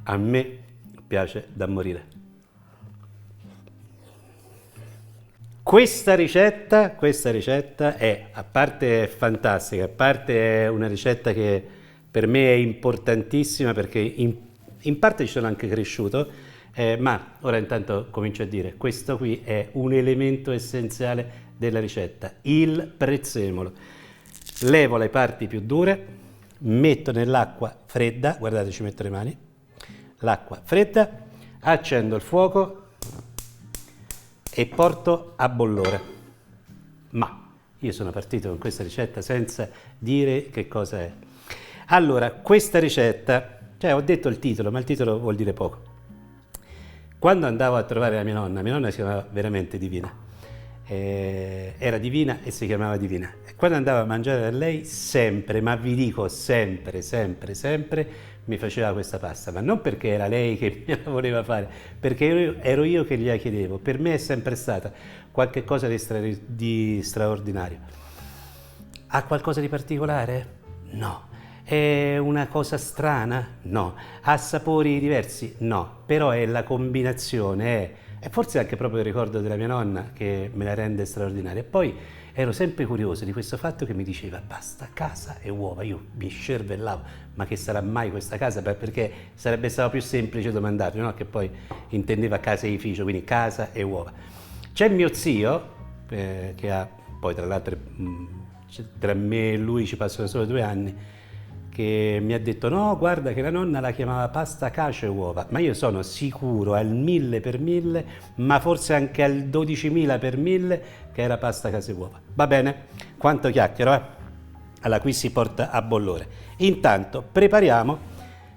A me piace da morire. Questa ricetta è, a parte fantastica, a parte una ricetta che per me è importantissima perché in parte ci sono anche cresciuto, ma ora intanto comincio a dire, questo qui è un elemento essenziale della ricetta, il prezzemolo. Levo le parti più dure, metto nell'acqua fredda, guardate ci metto le mani, l'acqua fredda, accendo il fuoco e porto a bollore. Ma io sono partito con questa ricetta senza dire che cosa è. Allora, questa ricetta, cioè ho detto il titolo, ma il titolo vuol dire poco. Quando andavo a trovare la mia nonna si chiamava veramente Divina, era divina e si chiamava Divina. E quando andavo a mangiare da lei sempre, ma vi dico sempre, mi faceva questa pasta, ma non perché era lei che me la voleva fare, perché ero io che gliela chiedevo. Per me è sempre stata qualche cosa di straordinario. Ha qualcosa di particolare? No. È una cosa strana? No. Ha sapori diversi? No. Però è la combinazione, è forse anche proprio il ricordo della mia nonna che me la rende straordinaria. E poi ero sempre curioso di questo fatto che mi diceva pasta, casa e uova. Io mi scervellavo, ma che sarà mai questa casa? Perché sarebbe stato più semplice domandargli, no? Che poi intendeva caseificio, quindi casa e uova. C'è mio zio, che ha, poi tra l'altro tra me e lui ci passano solo 2 anni, che mi ha detto no, guarda che la nonna la chiamava pasta, cacio e uova, ma io sono sicuro al 1000 per 1000, ma forse anche al 12.000 per 1000 che era pasta, cacio e uova. Va bene? Quanto chiacchiero, eh? Allora qui si porta a bollore. Intanto prepariamo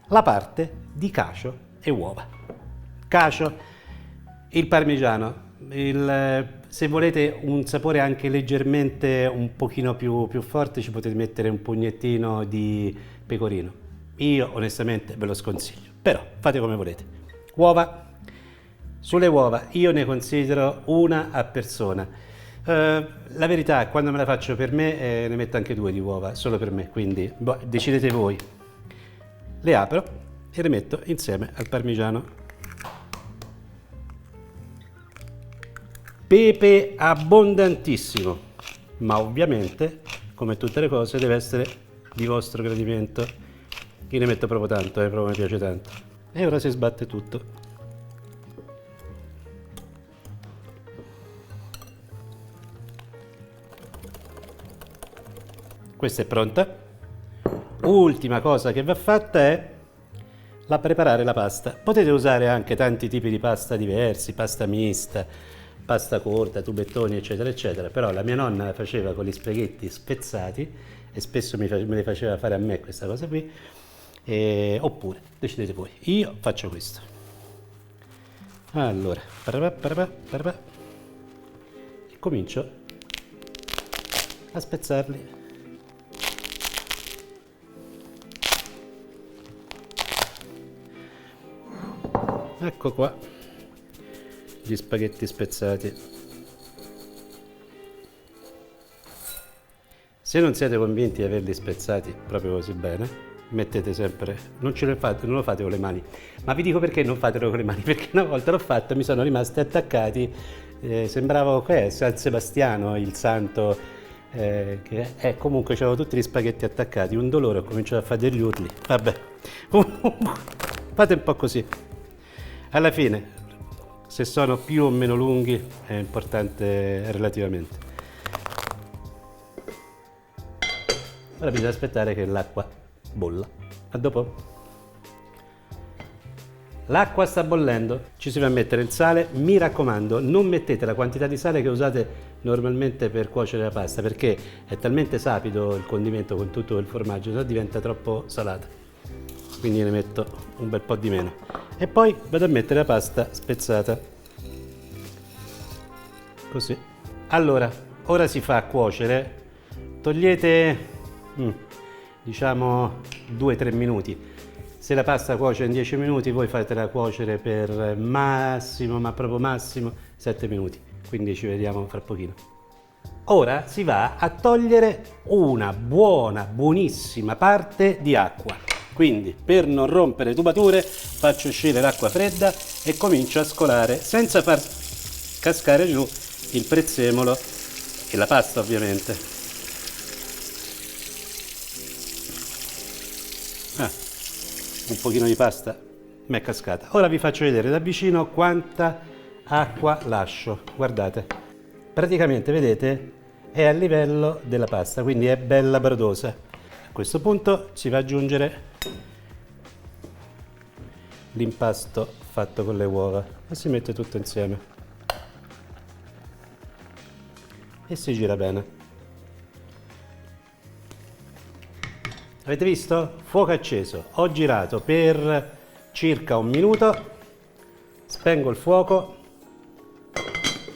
la parte di cacio e uova. Cacio, il parmigiano, se volete un sapore anche leggermente un pochino più forte ci potete mettere un pugnettino di pecorino. Io onestamente ve lo sconsiglio, però fate come volete. Uova, sulle uova io ne considero una a persona. La verità, quando me la faccio per me ne metto anche 2 di uova, solo per me, quindi decidete voi. Le apro e le metto insieme al parmigiano. Pepe abbondantissimo, ma ovviamente, come tutte le cose, deve essere di vostro gradimento. Io ne metto proprio tanto, proprio mi piace tanto. E ora si sbatte tutto. Questa è pronta. Ultima cosa che va fatta è preparare la pasta. Potete usare anche tanti tipi di pasta diversi, pasta mista, pasta corta, tubettoni, eccetera, eccetera. Però la mia nonna la faceva con gli spaghetti spezzati e spesso me le faceva fare a me questa cosa qui. Oppure, decidete voi. Io faccio questo. Allora, e comincio a spezzarli. Ecco qua gli spaghetti spezzati. Se non siete convinti di averli spezzati proprio così bene, mettete sempre, non lo fate con le mani, ma vi dico perché non fatelo con le mani, perché una volta l'ho fatto e mi sono rimasti attaccati, sembrava San Sebastiano, il santo, comunque c'avevo tutti gli spaghetti attaccati, un dolore, ho cominciato a fare degli urli, vabbè, fate un po' così. Alla fine, se sono più o meno lunghi è importante relativamente. Ora bisogna aspettare che l'acqua bolla. A dopo. L'acqua sta bollendo, ci si va a mettere il sale. Mi raccomando, non mettete la quantità di sale che usate normalmente per cuocere la pasta, perché è talmente sapido il condimento con tutto il formaggio, se no diventa troppo salata. Quindi ne metto un bel po' di meno. E poi vado a mettere la pasta spezzata. Così. Allora, ora si fa cuocere. Togliete, diciamo, 2-3 minuti. Se la pasta cuoce in 10 minuti, voi fatela cuocere per massimo, ma proprio massimo, 7 minuti. Quindi ci vediamo fra pochino. Ora si va a togliere una buona, buonissima parte di acqua. Quindi per non rompere tubature faccio uscire l'acqua fredda e comincio a scolare senza far cascare giù il prezzemolo e la pasta ovviamente. Un pochino di pasta mi è cascata. Ora vi faccio vedere da vicino quanta acqua lascio. Guardate, praticamente vedete è a livello della pasta, quindi è bella brodosa. A questo punto si va ad aggiungere l'impasto fatto con le uova e si mette tutto insieme e si gira bene. Avete visto? Fuoco acceso, ho girato per circa un minuto, spengo il fuoco,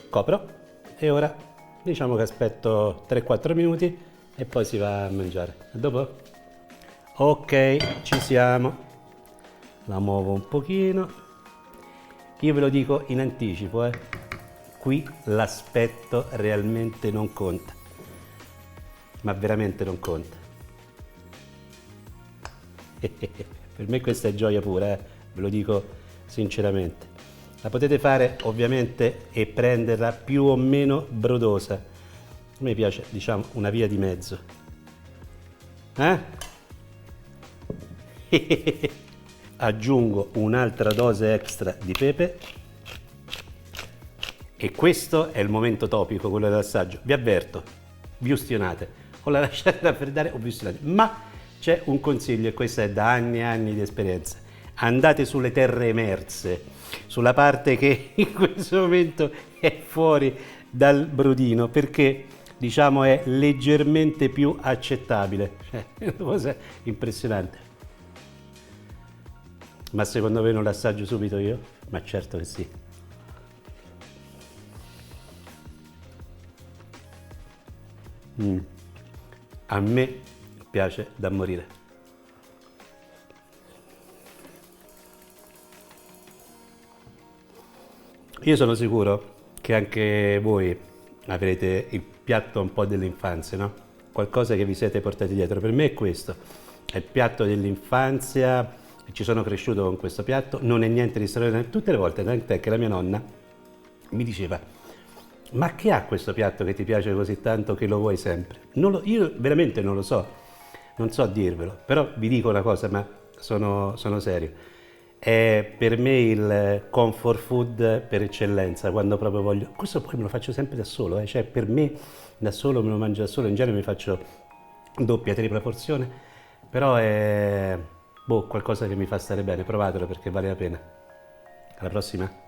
copro e ora diciamo che aspetto 3-4 minuti e poi si va a mangiare. A dopo? Ok, ci siamo. La muovo un pochino. Io ve lo dico in anticipo, qui l'aspetto realmente non conta, ma veramente non conta. Per me questa è gioia pura, ve lo dico sinceramente. La potete fare ovviamente e prenderla più o meno brodosa. A me piace, diciamo, una via di mezzo. Aggiungo un'altra dose extra di pepe e questo è il momento topico, quello dell'assaggio. Vi avverto, vi ustionate, o la lasciate raffreddare o vi ustionate, ma c'è un consiglio e questo è da anni e anni di esperienza. Andate sulle terre emerse, sulla parte che in questo momento è fuori dal brodino, perché diciamo è leggermente più accettabile. Cioè, è una cosa impressionante. Ma secondo voi non l'assaggio subito io? Ma certo che sì. A me piace da morire. Io sono sicuro che anche voi avrete il piatto un po' dell'infanzia, no? Qualcosa che vi siete portati dietro. Per me è questo, è il piatto dell'infanzia, ci sono cresciuto con questo piatto, non è niente di straordinario. Tutte le volte, tant'è che la mia nonna mi diceva: ma che ha questo piatto che ti piace così tanto che lo vuoi sempre? Io veramente non lo so, non so dirvelo, però vi dico una cosa, ma sono serio. È per me il comfort food per eccellenza, quando proprio voglio. Questo poi me lo faccio sempre da solo, cioè per me da solo me lo mangio da solo, in genere mi faccio doppia, tripla porzione, però è qualcosa che mi fa stare bene, provatelo perché vale la pena. Alla prossima!